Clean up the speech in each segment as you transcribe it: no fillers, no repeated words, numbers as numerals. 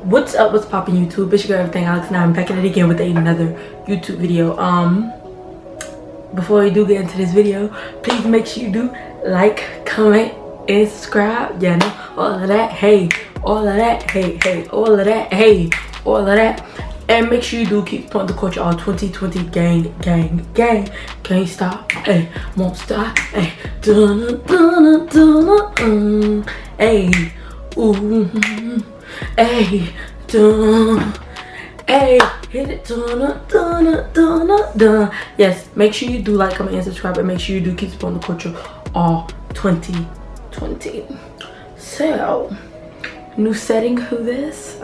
What's up, what's poppin' YouTube? It's your girl Everything Alex, and I'm back at it again with another YouTube video. Before we do get into this video, please make sure you do like, comment, and subscribe. Yeah, no, all of that, hey, all of that, hey, all of that, hey, all of that. And make sure you do keep supporting the culture all 2020 gang. Can't stop, hey, won't stop, hey, hey, ooh. Hey, hey, hit it, Yes, make sure you do like, comment, and subscribe, and make sure you do keep supporting the culture all 2020. So, new setting for this.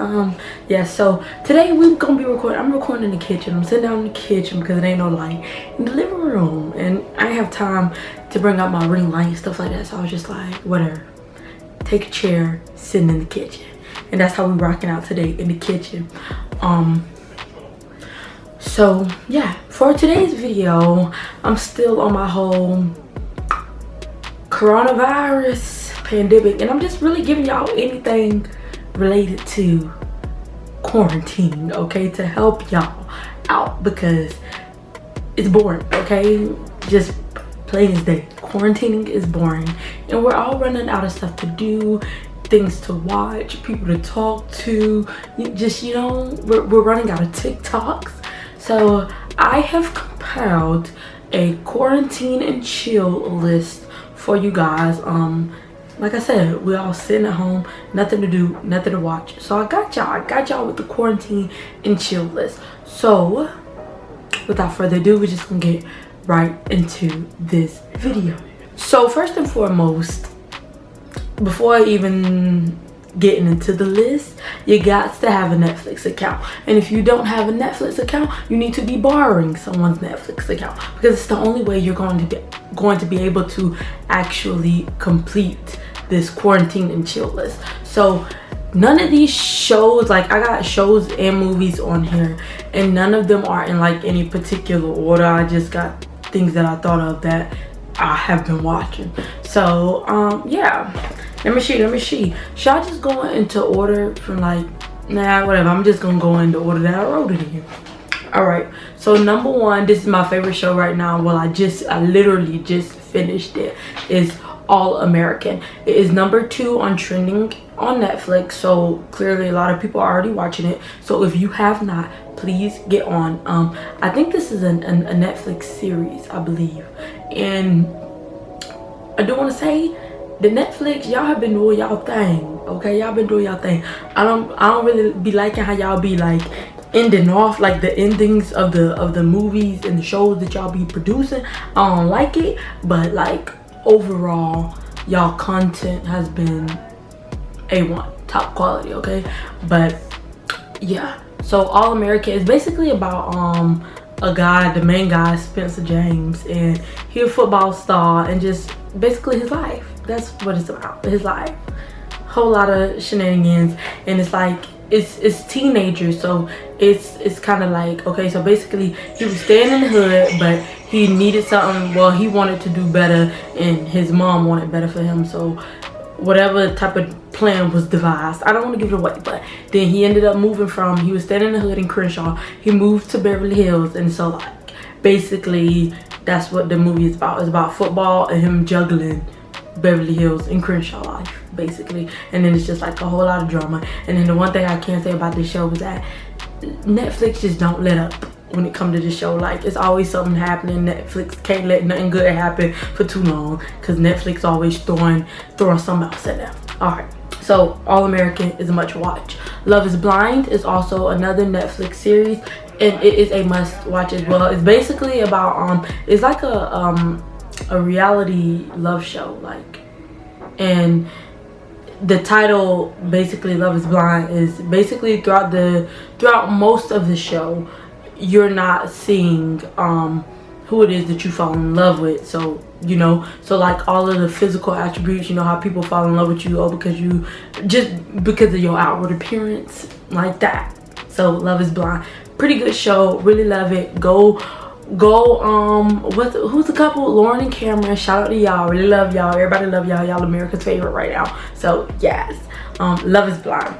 Yeah, so today we're gonna be recording. I'm recording in the kitchen. I'm sitting down in the kitchen because it ain't no light in the living room, and I have time to bring out my ring light and stuff like that. So I was just like, whatever, take a chair, sitting in the kitchen. And that's how we rocking out today, in the kitchen. So yeah, for today's video, I'm still on my whole coronavirus pandemic, and I'm just really giving y'all anything related to quarantine, okay, to help y'all out because it's boring, okay? Just plain as day, quarantining is boring, and we're all running out of stuff to do, things to watch, people to talk to. Just, you know, we're running out of TikToks. So I have compiled a quarantine and chill list for you guys. Like I said, we all sitting at home, nothing to do, nothing to watch. So I got y'all with the quarantine and chill list. So without further ado, we're just gonna get right into this video. So first and foremost, before even getting into the list, you got to have a Netflix account. And if you don't have a Netflix account, you need to be borrowing someone's Netflix account, because it's the only way you're going to be able to actually complete this quarantine and chill list. So none of these shows, like I got shows and movies on here, and none of them are in like any particular order. I just got things that I thought of that I have been watching. So yeah, let me see. Should I just go into order from like, nah, whatever, I'm just gonna go in the order that I wrote it in. All right, so number one, this is my favorite show right now. Well, I literally just finished it. Is All American. It is number 2 on trending on Netflix, so clearly a lot of people are already watching it. So if you have not, please get on. I think this is a Netflix series, I believe, and I do want to say, the Netflix, y'all have been doing y'all thing, okay? Y'all been doing y'all thing. I don't really be liking how y'all be like ending off, like the endings of the movies and the shows that y'all be producing. I don't like it, but like overall, y'all content has been A1, top quality, okay? But yeah, so All American is basically about a guy, the main guy, Spencer James, and he's a football star, and just basically his life. That's what it's about, his life. Whole lot of shenanigans, and it's like it's teenagers, so it's kind of like, okay, so basically he was staying in the hood, but he needed something. Well, he wanted to do better, and his mom wanted better for him, so whatever type of plan was devised, I don't want to give it away, but then he ended up moving from, he was staying in the hood in Crenshaw, he moved to Beverly Hills. And so like basically that's what the movie is about. It's about football and him juggling Beverly Hills and Crenshaw life, basically. And then it's just like a whole lot of drama. And then the one thing I can say about this show is that Netflix just don't let up when it comes to this show. Like, it's always something happening. Netflix can't let nothing good happen for too long, because Netflix always throwing something else at them. All right, so All American is a much watch. Love is Blind is also another Netflix series, and it is a must watch as well. It's basically about it's like a reality love show, like, and the title, basically Love is Blind, is basically throughout most of the show, you're not seeing who it is that you fall in love with. So, you know, so like all of the physical attributes, you know how people fall in love with you, because of your outward appearance, like that. So Love is Blind, pretty good show, really love it. Go who's the couple? Lauren and Cameron. Shout out to y'all, really love y'all, everybody love y'all, y'all America's favorite right now. So yes, Love is Blind.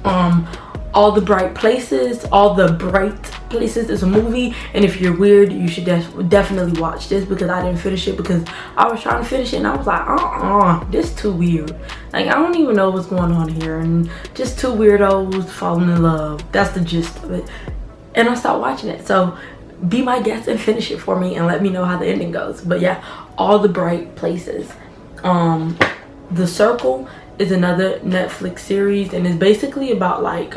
All the Bright Places. All the Bright Places is a movie, and if you're weird, you should definitely watch this, because I didn't finish it because I was trying to finish it and I was like, this too weird. Like, I don't even know what's going on here, and just two weirdos falling in love. That's the gist of it. And I stopped watching it. So be my guest and finish it for me and let me know how the ending goes. But yeah, All the Bright Places. The Circle is another Netflix series, and it's basically about like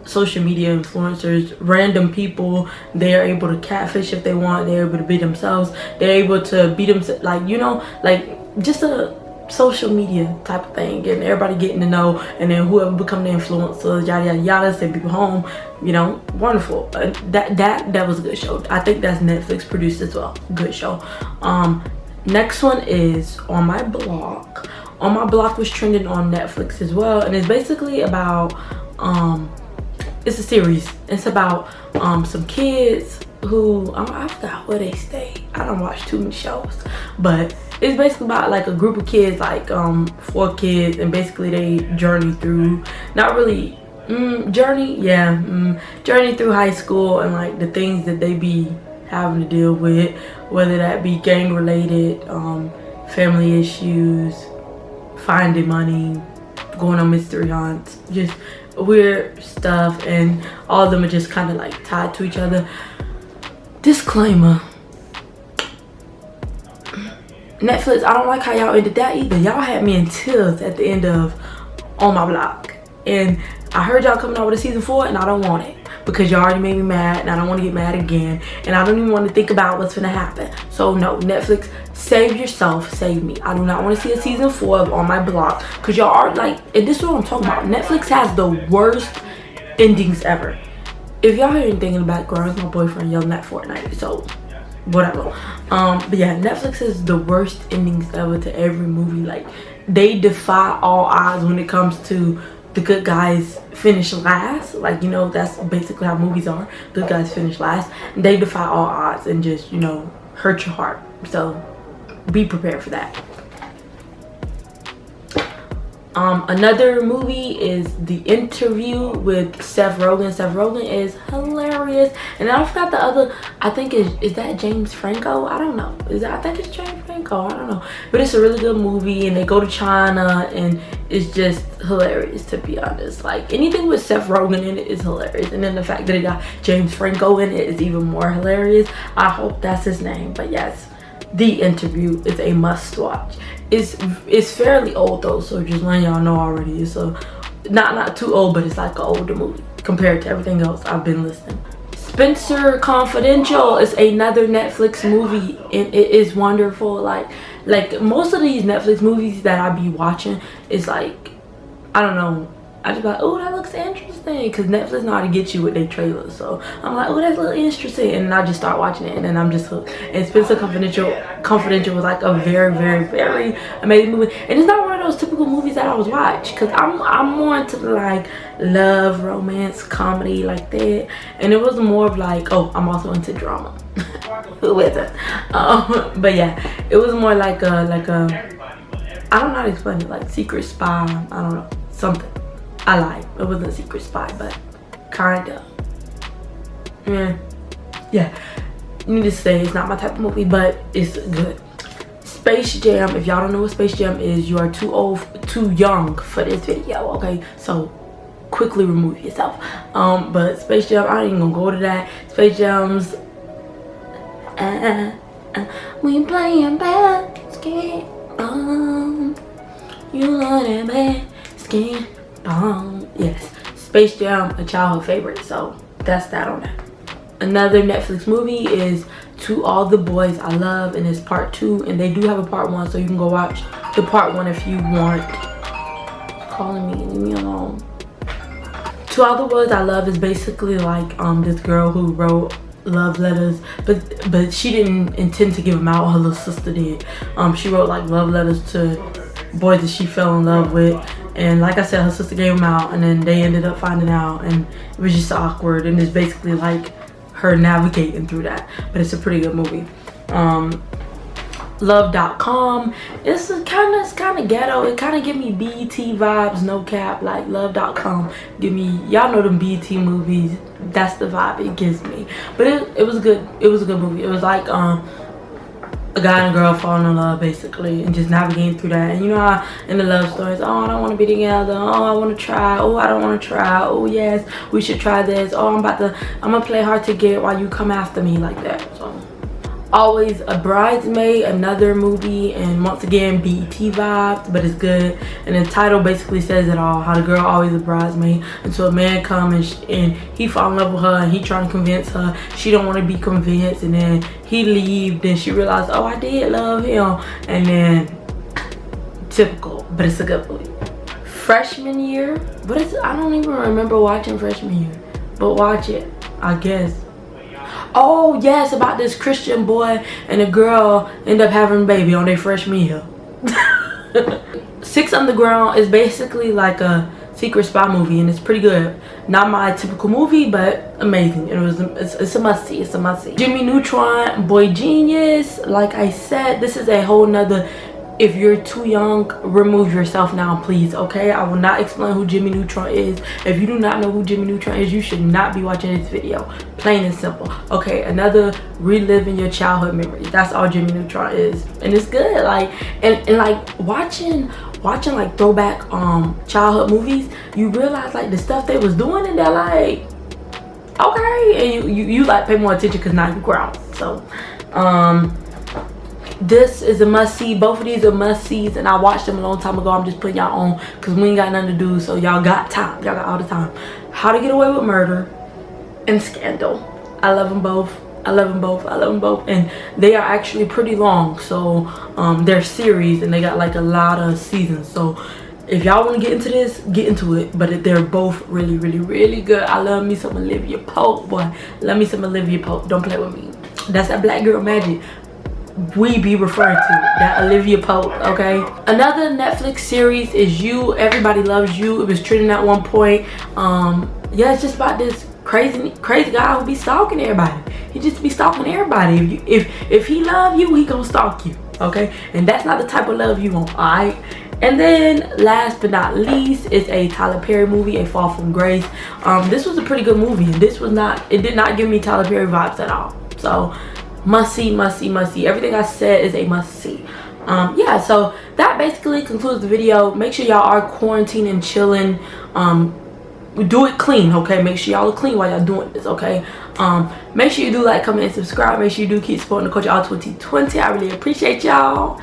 social media influencers, random people. They are able to catfish if they want. They're able to be themselves. They're able to be themselves, like, you know, like just a social media type of thing, and everybody getting to know, and then whoever become the influencer, yada yada yada, send people home, you know. Wonderful. That was a good show. I think that's Netflix produced as well. Good show. Next one is On My Block. On My Block was trending on Netflix as well, and it's basically about it's a series. It's about some kids who I forgot where they stay. I don't watch too many shows, but it's basically about like a group of kids, like 4 kids, and basically they journey through, not really journey through high school, and like the things that they be having to deal with, whether that be gang related, family issues, finding money, going on mystery hunts, just weird stuff, and all of them are just kind of like tied to each other. Disclaimer, Netflix, I don't like how y'all ended that either. Y'all had me in tears at the end of On My Block, and I heard y'all coming out with a season 4, and I don't want it, because y'all already made me mad, and I don't want to get mad again, and I don't even want to think about what's gonna happen. So no, Netflix, save yourself, save me. I do not want to see a season 4 of On My Block, because y'all are like, and this is what I'm talking about, Netflix has the worst endings ever. If y'all hear anything in the background, it's my boyfriend yelling at Fortnite, so whatever. But yeah, Netflix has the worst endings ever to every movie. Like, they defy all odds when it comes to the good guys finish last. Like, you know, that's basically how movies are. Good guys finish last. They defy all odds and just, you know, hurt your heart. So be prepared for that. Another movie is The Interview with Seth Rogen. Seth Rogen is hilarious, and I forgot the other. I think is that James Franco? I don't know. I think it's James Franco. I don't know, but it's a really good movie, and they go to China, and it's just hilarious, to be honest. Like, anything with Seth Rogen in it is hilarious, and then the fact that it got James Franco in it is even more hilarious. I hope that's his name, but yes, The Interview is a must watch. It's fairly old though, so just letting y'all know already. It's a not too old, but it's like an older movie compared to everything else I've been listening. Spencer Confidential is another Netflix movie, and it is wonderful. Like most of these Netflix movies that I be watching is like, I don't know, I just be like, oh, that looks interesting, because Netflix know how to get you with their trailers. So I'm like, oh, that's a little interesting, and I just start watching it, and then I'm just hooked. And Spencer Confidential was like a very, very, very amazing movie, and it's not one of those typical movies that I was watch, because I'm more into like love, romance, comedy like that, and it was more of like, oh, I'm also into drama. Who isn't? But yeah, it was more like a I don't know how to explain it, like Secret Spy, I don't know, something. I lied, it wasn't a Secret Spy, but kinda. Yeah, needless to say, it's not my type of movie, but it's good. Space Jam, if y'all don't know what Space Jam is, you are too young for this video, okay? So quickly remove yourself. But Space Jam, I ain't even gonna go to that. Space Jam's we playing basketball. You love that basketball. Yes, Space Jam, a childhood favorite, so that's that on that. Another Netflix movie is To All the Boys I Love, and it's part 2, and they do have a part 1, so you can go watch the part 1 if you want. It's calling me, leave me alone. To All the Boys I Love is basically like this girl who wrote love letters, but she didn't intend to give them out. Her little sister did. She wrote like love letters to boys that she fell in love with, and like I said, her sister gave them out, and then they ended up finding out, and it was just awkward, and it's basically like her navigating through that. But it's a pretty good movie. Love.com. It's kind of ghetto. It kind of give me BET vibes, no cap. Like Love.com give me, y'all know them BET movies, that's the vibe it gives me. But it was good. It was a good movie. It was like a guy and a girl falling in love basically, and just navigating through that. And you know how in the love stories, oh, I don't want to be together, oh, I want to try, oh, I don't want to try, oh yes, we should try this, oh, I'm gonna play hard to get while you come after me, like that. So Always a Bridesmaid, another movie, and once again BET vibes, but it's good. And the title basically says it all, how the girl always a bridesmaid until a man comes and he fall in love with her and he trying to convince her, she don't want to be convinced, and then he leave, then she realized, oh, I did love him, and then typical, but it's a good movie. Freshman Year, but I don't even remember watching Freshman Year, but watch it, I guess. Oh yes, about this Christian boy and a girl end up having a baby on their freshman year. 6 Underground is basically like a secret spy movie, and it's pretty good. Not my typical movie, but amazing. It's a must see. It's a must see. Jimmy Neutron, Boy Genius. Like I said, this is a whole nother. If you're too young, remove yourself now, please, okay? I will not explain who Jimmy Neutron is. If you do not know who Jimmy Neutron is, you should not be watching this video. Plain and simple. Okay, another reliving your childhood memories. That's all Jimmy Neutron is. And it's good. Like, and like watching like throwback childhood movies, you realize like the stuff they was doing, and they're like, okay, and you like pay more attention because now you grown. So this is a must-see. Both of these are must-sees, and I watched them a long time ago. I'm just putting y'all on because we ain't got nothing to do, so y'all got time. Y'all got all the time. How to Get Away with Murder and Scandal. I love them both. I love them both. I love them both, and they are actually pretty long. So they're series, and they got like a lot of seasons. So if y'all want to get into this, get into it. But they're both really, really, really good. I love me some Olivia Pope, boy. Love me some Olivia Pope. Don't play with me. That's that black girl magic we be referring to, that Olivia Pope, okay? Another Netflix series is You. Everybody Loves You. It was trending at one point. Yeah, it's just about this crazy guy who be stalking everybody. He just be stalking everybody. If he love you, he gonna stalk you, okay? And that's not the type of love you want, all right? And then last but not least is a Tyler Perry movie, A Fall from Grace. This was a pretty good movie, and it did not give me Tyler Perry vibes at all. So must see, must see, must see. Everything I said is a must see. Yeah, so that basically concludes the video. Make sure y'all are quarantining, chilling. Do it clean, okay? Make sure y'all are clean while y'all doing this, okay? Make sure you do like, comment, and subscribe. Make sure you do keep supporting the Coach All 2020. I really appreciate y'all.